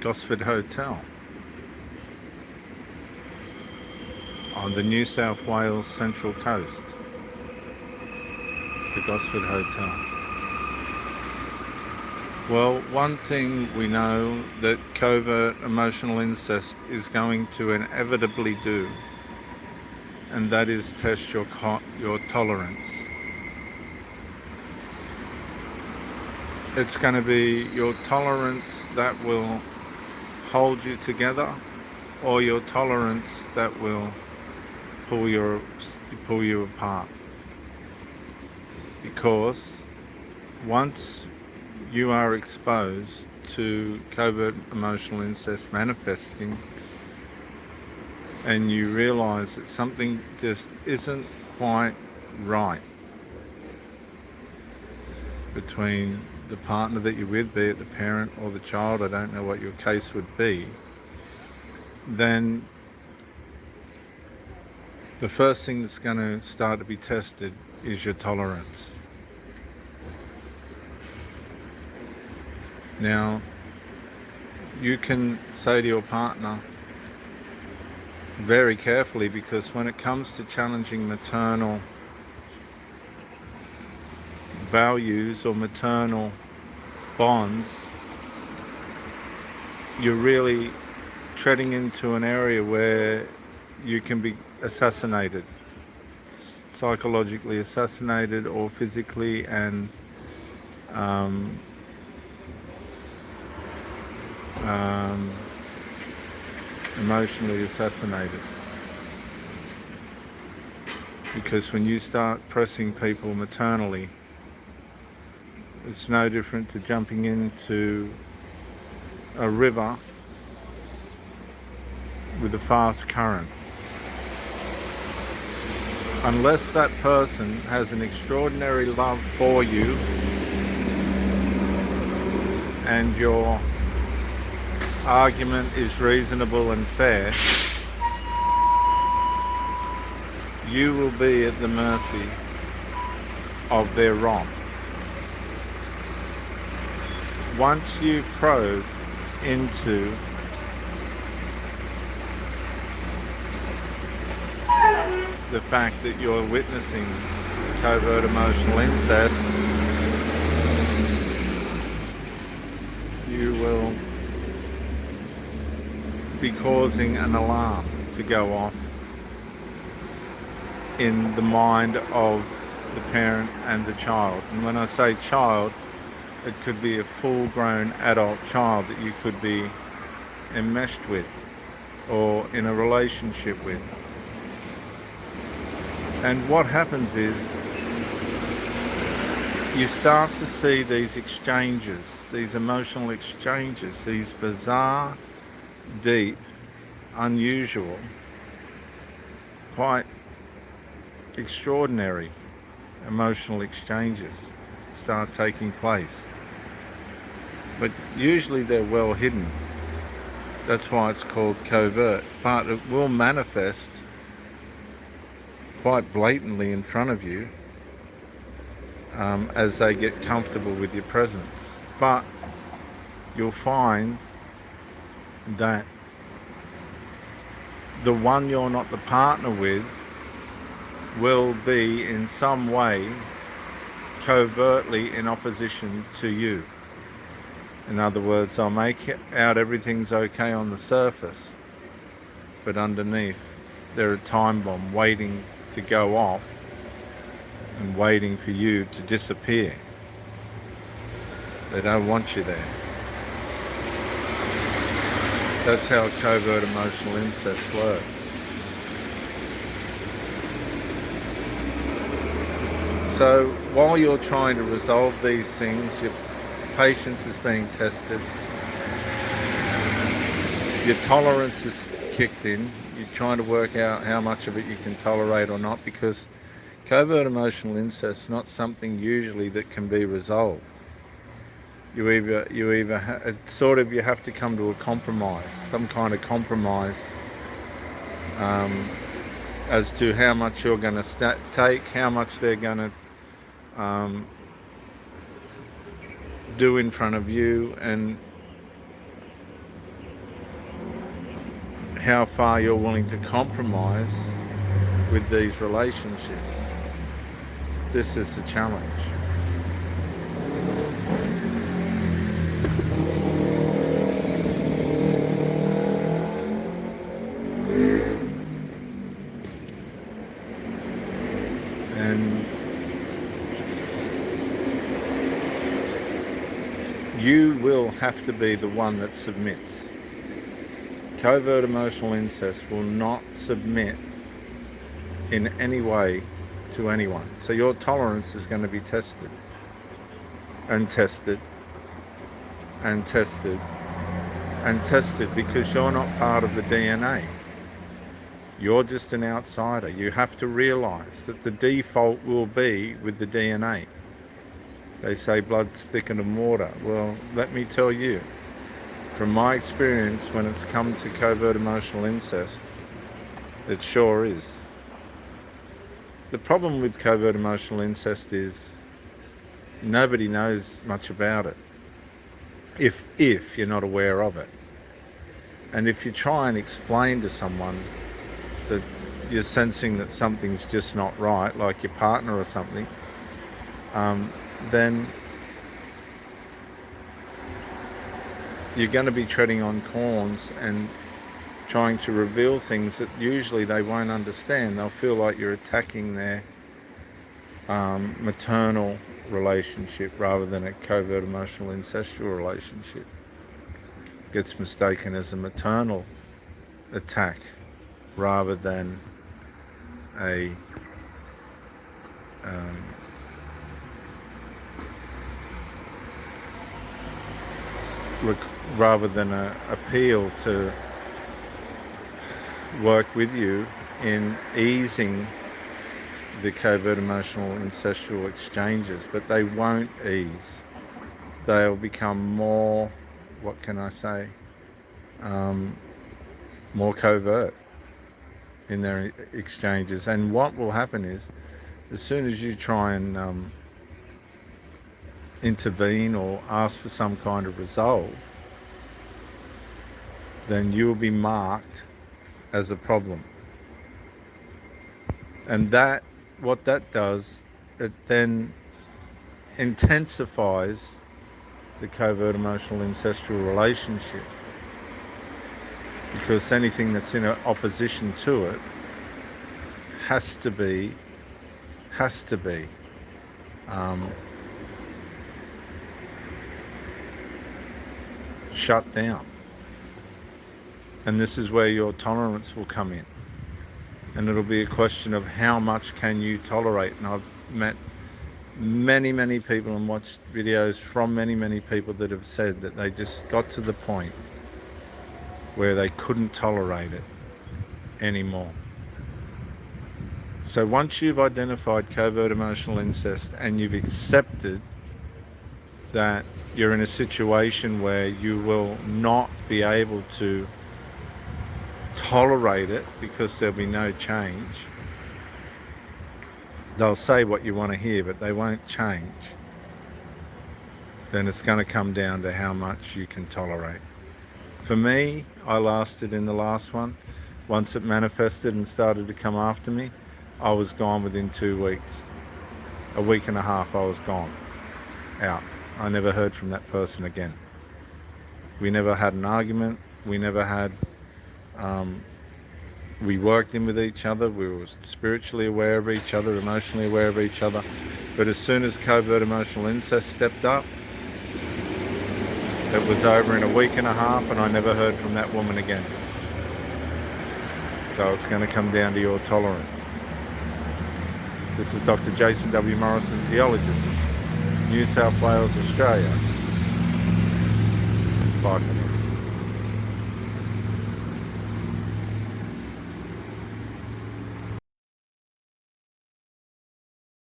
Gosford Hotel on the New South Wales Central Coast. The Gosford Hotel. Well, one thing we know that covert emotional incest is going to inevitably do, and that is test your tolerance. It's going to be your tolerance that will hold you together, or your tolerance that will pull you apart. Because once you are exposed to covert emotional incest manifesting, and you realize that something just isn't quite right between the partner that you're with, be it the parent or the child, I don't know what your case would be, then the first thing that's going to start to be tested is your tolerance. Now, you can say to your partner very carefully, because when it comes to challenging maternal values or maternal bonds, you're really treading into an area where you can be assassinated, psychologically assassinated, or physically and emotionally assassinated. Because when you start pressing people maternally, it's no different to jumping into a river with a fast current. Unless that person has an extraordinary love for you and your argument is reasonable and fair, you will be at the mercy of their wrong. Once you probe into the fact that you're witnessing covert emotional incest, you will be causing an alarm to go off in the mind of the parent and the child. And when I say child, it could be a full-grown adult child that you could be enmeshed with or in a relationship with. And what happens is you start to see these exchanges, these emotional exchanges, these bizarre, deep, unusual, quite extraordinary emotional exchanges start taking place. But usually they're well hidden. That's why it's called covert. But it will manifest quite blatantly in front of you as they get comfortable with your presence. But you'll find that the one you're not the partner with will be in some way covertly in opposition to you. In other words, they'll make it out everything's okay on the surface, but underneath they're a time bomb waiting to go off and waiting for you to disappear. They don't want you there. That's how covert emotional incest works. So while you're trying to resolve these things, your patience is being tested, your tolerance is kicked in, you're trying to work out how much of it you can tolerate or not, because covert emotional incest is not something usually that can be resolved. You either you have to come to a compromise, some kind of compromise as to how much you're going to take, how much they're going to do in front of you, and how far you're willing to compromise with these relationships. This is the challenge. And you will have to be the one that submits. Covert emotional incest will not submit in any way to anyone. So your tolerance is going to be tested and tested and tested and tested, because you're not part of the DNA. You're just an outsider. You have to realize that the default will be with the DNA. They say blood's thicker than water. Well, let me tell you, from my experience when it's come to covert emotional incest, it sure is. The problem with covert emotional incest is nobody knows much about it, if you're not aware of it. And if you try and explain to someone that you're sensing that something's just not right, like your partner or something, then you're going to be treading on corns and trying to reveal things that usually they won't understand. They'll feel like you're attacking their maternal relationship rather than a covert emotional incestual relationship. It gets mistaken as a maternal attack rather than a appeal to work with you in easing the covert emotional incestual exchanges, but they won't ease. They'll become more, what can I say, more covert in their exchanges. And what will happen is, as soon as you try and intervene or ask for some kind of resolve, then you'll be marked as a problem. And that, what that does, it then intensifies the covert emotional incestual relationship, because anything that's in opposition to it has to be shut down. And this is where your tolerance will come in. And it'll be a question of how much can you tolerate. And I've met many people and watched videos from many people that have said that they just got to the point where they couldn't tolerate it anymore. So once you've identified covert emotional incest and you've accepted that you're in a situation where you will not be able to tolerate it because there'll be no change. They'll say what you want to hear, but they won't change. Then it's going to come down to how much you can tolerate. For me, I lasted in the last one. Once it manifested and started to come after me, I was gone within 2 weeks. A week and a half, I was gone. Out. I never heard from that person again. We never had an argument. We never had... we worked in with each other. We were spiritually aware of each other, emotionally aware of each other. But as soon as covert emotional incest stepped up, it was over in a week and a half, and I never heard from that woman again. So it's going to come down to your tolerance. This is Dr. Jason W. Morrison, theologist, New South Wales, Australia. Bye for now.